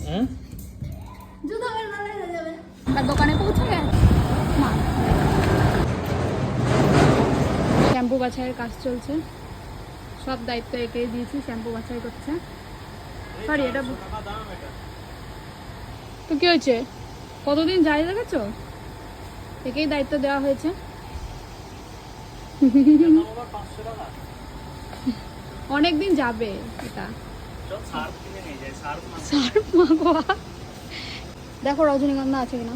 হ্যাঁ জুতো বের না হয়ে যাবে আর দোকানে পৌঁছে গেছে মা শ্যাম্পু বাছাইয়ের কাজ চলছে সব দায়িত্ব একে দিয়েছি শ্যাম্পু বাছাই করছে সরি এটা তো কি হয়েছে কতদিন যাই দেখেছো একেই দায়িত্ব দেওয়া হয়েছে অনেকদিন যাবে এটা দেখো রজনীগন্ধা আছে কিনা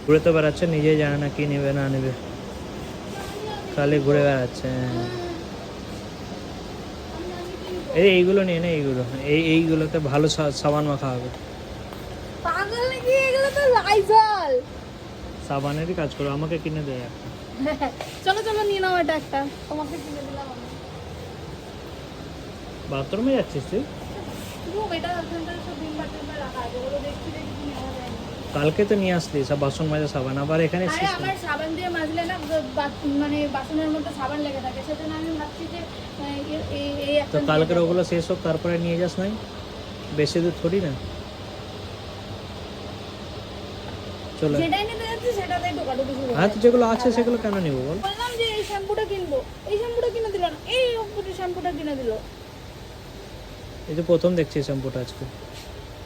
ঘুরে তো বেড়াচ্ছে নিজেই জানে না কি নেবে না নেবে খালি ঘুরে বেড়াচ্ছে এইগুলো নিয়ে না এইগুলোতে ভালো সাবান মাখা হবে পাগল নাকি এগুলো তো লাইজল সাবানেরই কাজ করো আমাকে কিনে দেয় একটা চলো চলো নিয়ে নাও এটা একটা তোমাকে কিনে দিলাম আমি বাথরুমে যাচ্ছিস তুই এটা ওখানটায় সব ডিম বাটির মধ্যে রাখা আছে ওগুলো দেখছি যে কিছু নেওয়া যায় না কালকে তো নিয়ে আসলি সব বাসন মাজা সাবান আবার এখানে আরে আমার সাবান দিয়ে মাজলে না মানে বাসনের মধ্যে সাবান লেগে থাকে সেজন্য আমি ভাবছি যে এই একটা তো কালকের ওগুলো শেষ হোক তারপরে নিয়ে যাস নাই বেশি দূর থোড়ি না চলো যেটাই নিতে যাচ্ছি সেটাতেই ঢোকাঢুকি শুরু হ্যাঁ তো যেগুলো আছে সেগুলো কেন নিবো বল বললাম যে এই শ্যাম্পুটা কিনবো এই শ্যাম্পুটা কিনে দিল না এই শ্যাম্পুটা কিনে দিল এই যে প্রথম দেখছি শ্যাম্পুটা আজকে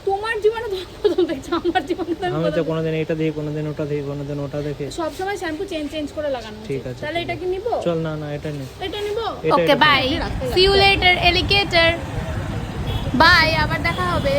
তোমার জীবনে তো প্রথম দেখছো আমার জীবনে তো আমি তো কোনোদিন এটা দেখি কোনোদিন ওটা দেখি কোনোদিন ওটা দেখি সব সময় শ্যাম্পু চেঞ্জ করে লাগানো ঠিক আছে তাহলে এটা কি নিব চল না না এটা নে এটা নিব এটা- okay bye see you later alligator bye আবার দেখা হবে